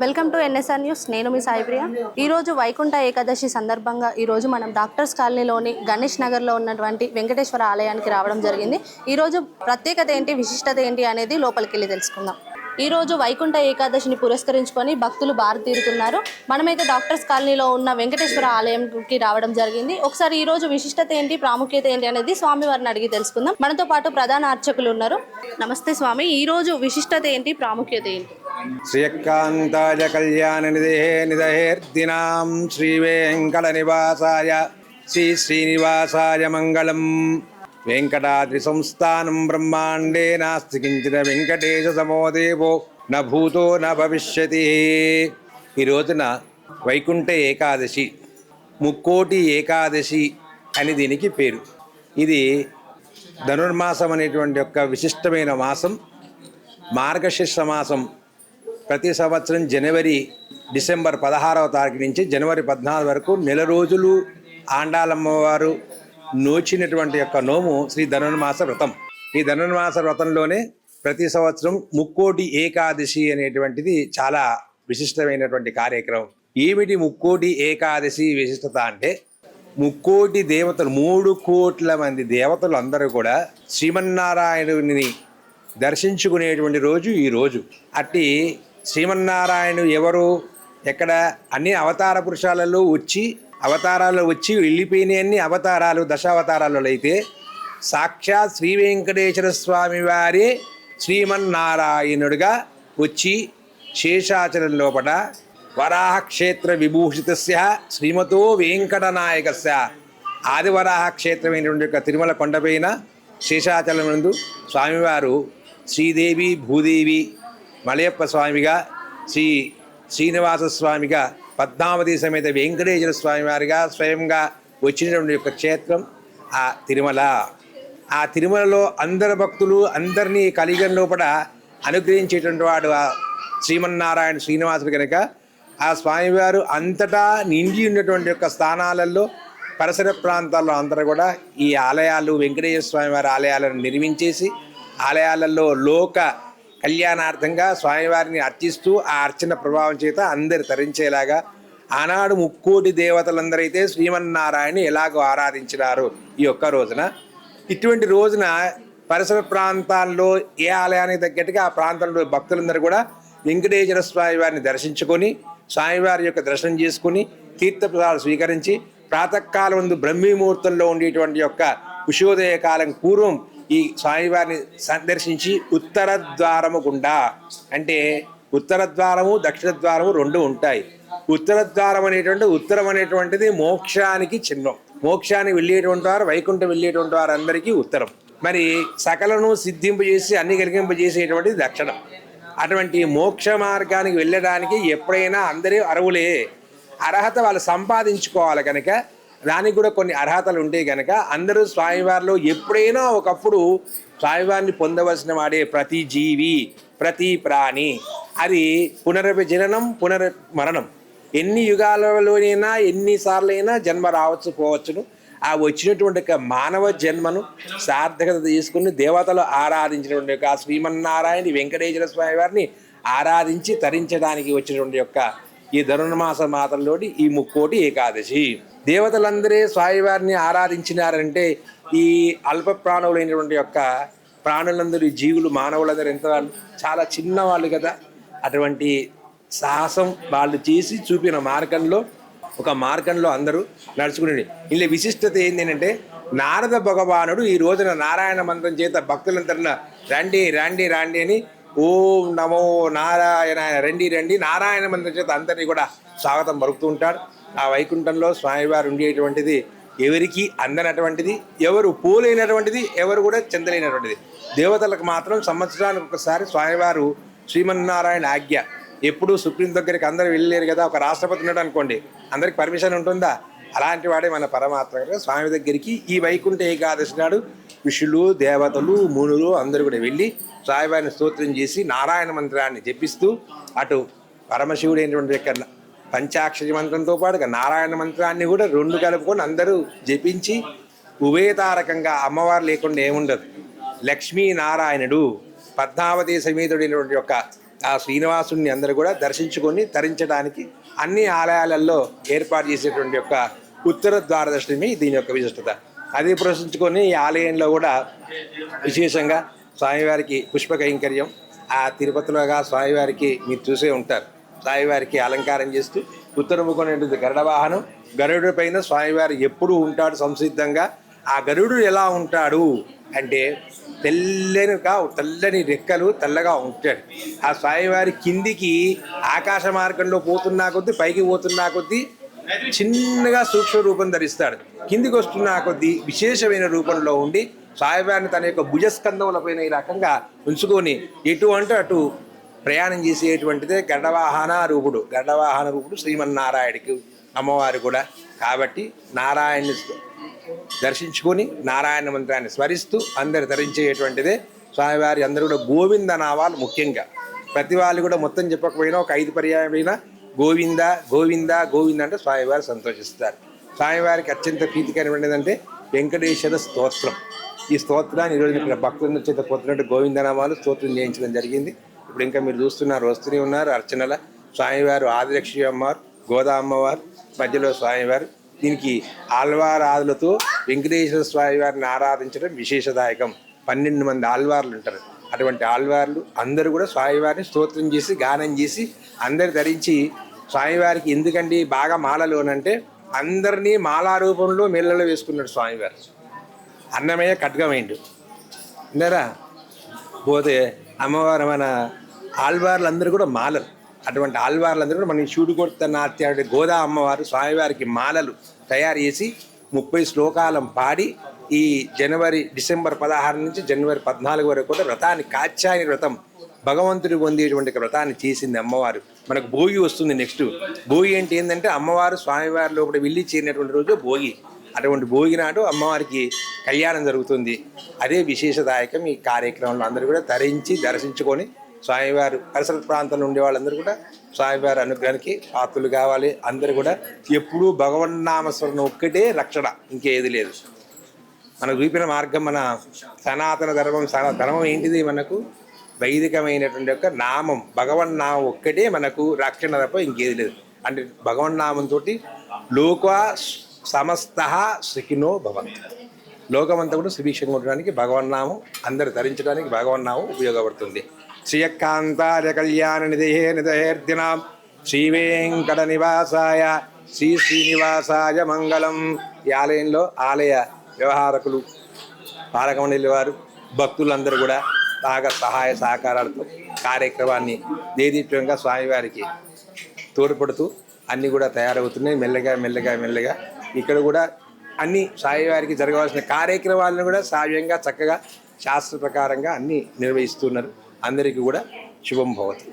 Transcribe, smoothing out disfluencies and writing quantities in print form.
Welcome to NSR news. నేను మీ సాయిప్రియ. ఈరోజు వైకుంఠ ఏకాదశి సందర్భంగా ఈరోజు మనం డాక్టర్స్ కాలనీలోని గణేష్ నగర్లో ఉన్నటువంటి వెంకటేశ్వర ఆలయానికి రావడం జరిగింది. ఈరోజు ప్రత్యేకత ఏంటి, విశిష్టత ఏంటి అనేది లోపలికి వెళ్ళి తెలుసుకుందాం. ఈరోజు వైకుంఠ ఏకాదశిని పురస్కరించుకొని భక్తులు బారు తీరుతున్నారు. మనమైతే డాక్టర్స్ కాలనీలో ఉన్న వెంకటేశ్వర ఆలయంకి రావడం జరిగింది. ఒకసారి ఈరోజు విశిష్టత ఏంటి, ప్రాముఖ్యత ఏంటి అనేది స్వామివారిని అడిగి తెలుసుకుందాం. మనతో పాటు ప్రధాన అర్చకులు ఉన్నారు. నమస్తే స్వామి, ఈరోజు విశిష్టత ఏంటి, ప్రాముఖ్యత ఏంటి? శ్రీకాంతాయ కళ్యాణ నిదహేర్దినాం శ్రీ వెంకట నివాసాయ శ్రీ శ్రీనివాసాయ మంగళం. వెంకటాద్రి సంస్థానం బ్రహ్మాండే నాస్తి కించిత వెంకటేశ సమోదేవో న భూతో న భవిష్యతి. ఈ రోజున వైకుంఠ ఏకాదశి, ముక్కోటి ఏకాదశి అని దీనికి పేరు. ఇది ధనుర్మాసం అనేటువంటి యొక్క విశిష్టమైన మాసం. మార్గశిర్ష మాసం ప్రతి సంవత్సరం డిసెంబర్ 16వ తారీఖు నుంచి జనవరి 14 వరకు నెల రోజులు ఆండాలమ్మవారు నోచినటువంటి యొక్క నోము శ్రీ ధనుర్మాస వ్రతం. ఈ ధనుర్మాస వ్రతంలోనే ప్రతి సంవత్సరం ముక్కోటి ఏకాదశి అనేటువంటిది చాలా విశిష్టమైనటువంటి కార్యక్రమం. ఏమిటి ముక్కోటి ఏకాదశి విశిష్టత అంటే, ముక్కోటి దేవతలు 3 కోట్ల మంది దేవతలు అందరూ కూడా శ్రీమన్నారాయణుని దర్శించుకునేటువంటి రోజు ఈ రోజు. అట్టి శ్రీమన్నారాయణుడు ఎవరు, ఎక్కడ, అన్ని అవతార పురుషాలలో వచ్చి వెళ్ళిపోయిన అవతారాలు దశావతారాలలో అయితే సాక్షాత్ శ్రీ వెంకటేశ్వర స్వామి వారే శ్రీమన్నారాయణుడిగా వచ్చి శేషాచలం లోపల వరాహ క్షేత్ర విభూషితస్య శ్రీమతో వెంకటనాయకస్య ఆదివరాహ క్షేత్రమైనటువంటి యొక్క తిరుమల కొండపైన శేషాచలం నందు స్వామివారు శ్రీదేవి భూదేవి మలయప్ప స్వామిగా, శ్రీనివాస స్వామిగా, పద్మావతి సమేత వెంకటేశ్వర స్వామి వారిగా స్వయంగా వచ్చినటువంటి యొక్క క్షేత్రం ఆ తిరుమల. ఆ తిరుమలలో అందరు భక్తులు అందరినీ కలిగం లోపల అనుగ్రహించేటువంటి వాడు ఆ శ్రీమన్నారాయణ శ్రీనివాసుడు కనుక ఆ స్వామివారు అంతటా నిండి ఉన్నటువంటి యొక్క స్థానాలలో పరిసర ప్రాంతాల్లో అందరూ కూడా ఈ ఆలయాలు వెంకటేశ్వర స్వామి వారి ఆలయాలను నిర్మించేసి ఆలయాలలో లోక కళ్యాణార్థంగా స్వామివారిని అర్చిస్తూ ఆ అర్చన ప్రభావం చేత అందరు తరించేలాగా ఆనాడు ముక్కోటి దేవతలందరైతే శ్రీమన్నారాయణ ఎలాగో ఆరాధించినారు ఈ ఒక్క రోజున. ఇటువంటి రోజున పరిసర ప్రాంతాల్లో ఏ ఆలయానికి తగ్గట్టుగా ఆ ప్రాంతంలో భక్తులందరూ కూడా వెంకటేశ్వర స్వామి వారిని దర్శించుకొని స్వామివారి యొక్క దర్శనం చేసుకుని తీర్థప్రసాదాలు స్వీకరించి ప్రాతకాలం ముందు బ్రహ్మీముహూర్తంలో ఉండేటువంటి యొక్క ఉషోదయ కాలం పూర్వం ఈ స్వామివారిని సందర్శించి ఉత్తర ద్వారము గుండా, అంటే ఉత్తర ద్వారము దక్షిణ ద్వారము 2 ఉంటాయి. ఉత్తర ద్వారం ఉత్తరం అనేటువంటిది మోక్షానికి చిహ్నం. మోక్షానికి వెళ్ళేటువంటి వారు, వైకుంఠం వెళ్ళేటువంటి వారు అందరికీ ఉత్తరం. మరి సకలను సిద్ధింపజేసి అన్ని కలిగింపజేసేటువంటిది దక్షిణం. అటువంటి మోక్ష మార్గానికి వెళ్ళడానికి ఎప్పుడైనా అందరూ అర్హులే. అర్హత వాళ్ళు సంపాదించుకోవాలి కనుక దానికి కూడా కొన్ని అర్హతలు ఉంటాయి కనుక అందరూ స్వామివారిలో ఎప్పుడైనా ఒకప్పుడు స్వామివారిని పొందవలసిన వాడే ప్రతి జీవి, ప్రతి ప్రాణి. అది పునర్జననం పునర్మరణం. ఎన్ని యుగాలలోనైనా ఎన్నిసార్లైనా జన్మ రావచ్చు పోవచ్చును. ఆ వచ్చినటువంటి మానవ జన్మను సార్థకత తీసుకుని దేవతలు ఆరాధించినటువంటి యొక్క శ్రీమన్నారాయణ వెంకటేశ్వర స్వామి వారిని ఆరాధించి తరించడానికి వచ్చినటువంటి యొక్క ఈ ధనుర్మాస మాతంలోని ఈ ముక్కోటి ఏకాదశి. దేవతలందరే స్వామివారిని ఆరాధించినారంటే ఈ అల్ప ప్రాణులైనటువంటి యొక్క ప్రాణులందరూ, ఈ జీవులు, మానవులందరూ ఎంత చాలా చిన్నవాళ్ళు కదా. అటువంటి సాహసం వాళ్ళు చేసి చూపిన మార్గంలో అందరూ నడుచుకునే. ఇలా విశిష్టత ఏంటంటే, నారద భగవానుడు ఈ రోజున నారాయణ మంత్రం చేత భక్తులందరిన రండి రండి రండి అని ఓం నమో నారాయణ రండి నారాయణ మంత్రం చేత అందరినీ కూడా స్వాగతం పలుకుతూ ఉంటాడు. ఆ వైకుంఠంలో స్వామివారు ఉండేటువంటిది ఎవరికి అందనటువంటిది, ఎవరు పోలేనటువంటిది, ఎవరు కూడా చెందలేనటువంటిది. దేవతలకు మాత్రం సంవత్సరానికి ఒకసారి స్వామివారు శ్రీమన్నారాయణ ఆజ్ఞ. ఎప్పుడు సుప్రీం దగ్గరికి అందరూ వెళ్ళలేరు కదా. ఒక రాష్ట్రపతి ఉన్నాడు అనుకోండి, అందరికి పర్మిషన్ ఉంటుందా? అలాంటి వాడే మన పరమాత్మ స్వామి దగ్గరికి ఈ వైకుంఠ ఏకాదశి నాడు ఋషులు, దేవతలు, మునులు అందరూ కూడా వెళ్ళి స్వామివారిని స్తోత్రం చేసి నారాయణ మంత్రాన్ని జపిస్తూ అటు పరమశివుడైనటువంటి యొక్క పంచాక్షరి మంత్రంతో పాటు నారాయణ మంత్రాన్ని కూడా 2 కలుపుకొని అందరూ జపించి ఉభయతారకంగా అమ్మవారు లేకుండా ఏముండదు. లక్ష్మీనారాయణుడు పద్మావతి సమేతుడైనటువంటి యొక్క ఆ శ్రీనివాసుని అందరూ కూడా దర్శించుకొని తరించడానికి అన్ని ఆలయాలలో ఏర్పాటు చేసేటువంటి యొక్క ఉత్తర ద్వార దర్శనమే దీని యొక్క విశిష్టత. అది ప్రదర్శించుకొని ఈ ఆలయంలో కూడా విశేషంగా స్వామివారికి పుష్ప కైంకర్యం, ఆ తిరుపతిలోగా స్వామివారికి మీరు చూసే ఉంటారు, స్వామివారికి అలంకారం చేస్తూ ఉత్తరముఖమైనటువంటి గరుడ వాహనం, గరుడు పైన స్వామివారు ఎప్పుడు ఉంటాడు సంసిద్ధంగా. ఆ గరుడు ఎలా ఉంటాడు అంటే తెల్లని రెక్కలు తెల్లగా ఉంటాడు. ఆ స్వామివారి కిందికి ఆకాశ మార్గంలో పోతున్నా కొద్దీ, పైకి పోతున్నా కొద్దీ చిన్నగా సూక్ష్మ రూపం ధరిస్తాడు. కిందికి వస్తున్నా కొద్దీ విశేషమైన రూపంలో ఉండి స్వామివారిని తన యొక్క భుజస్కంధముల పైన ఈ రకంగా ఉంచుకొని ఎటు అంటే అటు ప్రయాణం చేసేటువంటిదే గరుడవాహన రూపుడు శ్రీమన్నారాయణుడికి అమ్మవారు కూడా. కాబట్టి నారాయణుని దర్శించుకొని నారాయణ మంత్రాన్ని స్మరిస్తూ అందరు ధరించేటువంటిదే స్వామివారి. అందరూ కూడా గోవింద నామాలు ముఖ్యంగా ప్రతి వాళ్ళు కూడా మొత్తం చెప్పకపోయినా ఒక 5 పర్యాయమైనా గోవింద గోవింద గోవింద అంటే స్వామివారు సంతోషిస్తారు. స్వామివారికి అత్యంత ప్రీతికరమైనది అంటే వెంకటేశ్వర స్తోత్రం. ఈ స్తోత్రాన్ని ఈరోజు ఇక్కడ భక్తుల చేత పోతున్నట్టు గోవిందనామాలు స్తోత్రం చేయించడం జరిగింది. ఇప్పుడు ఇంకా మీరు చూస్తున్నారు, వస్తూనే ఉన్నారు అర్చనల. స్వామివారు ఆదిలక్ష్మి అమ్మవారు, గోదా అమ్మవారు, మధ్యలో స్వామివారు. దీనికి ఆళ్వారాదులతో వెంకటేశ్వర స్వామివారిని ఆరాధించడం విశేషదాయకం. 12 మంది ఆళ్వార్లు ఉంటారు. అటువంటి ఆళ్వార్లు అందరూ కూడా స్వామివారిని స్తోత్రం చేసి గానం చేసి అందరు ధరించి స్వామివారికి ఎందుకండి బాగా మాలలోనంటే అందరినీ మాలా రూపంలో మెల్లలో వేసుకున్నాడు స్వామివారు. అన్నమయ్య ఖడ్గమైండు అందరా పోతే అమ్మవారు మన ఆళ్వార్లందరూ కూడా మాలలు. అటువంటి ఆళ్వార్లందరూ కూడా మన శివుడు కొడుత నాట్యాడు గోదా అమ్మవారు స్వామివారికి మాలలు తయారు చేసి 30 శ్లోకాలం పాడి ఈ డిసెంబర్ 16 నుంచి జనవరి 14 వరకు కూడా వ్రతాన్ని, కాత్యాయని వ్రతం, భగవంతుడు పొందేటువంటి వ్రతాన్ని చేసింది అమ్మవారు. మనకు భోగి వస్తుంది. నెక్స్ట్ భోగి అంటే ఏంటంటే అమ్మవారు స్వామివారి లోపల వెళ్ళి చేరినటువంటి రోజు భోగి. అటువంటి భోగి నాడు అమ్మవారికి కళ్యాణం జరుగుతుంది. అదే విశేషదాయకం. ఈ కార్యక్రమంలో అందరూ కూడా తరించి దర్శించుకొని స్వామివారు పరిసర ప్రాంతంలో ఉండే వాళ్ళందరూ కూడా స్వామివారి అనుగ్రహానికి పాత్రలు కావాలి. అందరూ కూడా ఎప్పుడూ భగవన్నామస్మరణ ఒక్కటే రక్షణ, ఇంకేది లేదు. మనకు చూపిన మార్గం మన సనాతన ధర్మం ఏంటిది? మనకు వైదికమైనటువంటి యొక్క నామం, భగవన్నామం ఒక్కటే మనకు రక్షణ తప్ప ఇంకేది లేదు. అంటే భగవన్నామంతో లోక సమస్త సుఖినో భవంతు, లోకమంతా కూడా సుభిక్షంగా ఉండడానికి భగవన్నామం అందరు ధరించడానికి భగవన్నామం ఉపయోగపడుతుంది. శ్రీయకాంతాయ కళ్యాణ నిధేర్దినాం శ్రీవేంకట నివాసాయ శ్రీనివాసాయ మంగళం. ఈ ఆలయంలో ఆలయ వ్యవహారకులు, పాలకమండలి వారు, భక్తులందరూ కూడా బాగా సహాయ సహకారాలతో కార్యక్రమాన్ని దేదీప్యంగా స్వామివారికి తోడ్పడుతూ అన్నీ కూడా తయారవుతున్నాయి. మెల్లగా ఇక్కడ కూడా అన్ని స్వామివారికి జరగవలసిన కార్యక్రమాలను కూడా సావ్యంగా చక్కగా శాస్త్ర ప్రకారంగా అన్నీ నిర్వహిస్తున్నారు. అందరికీ కూడా శుభం భవతు.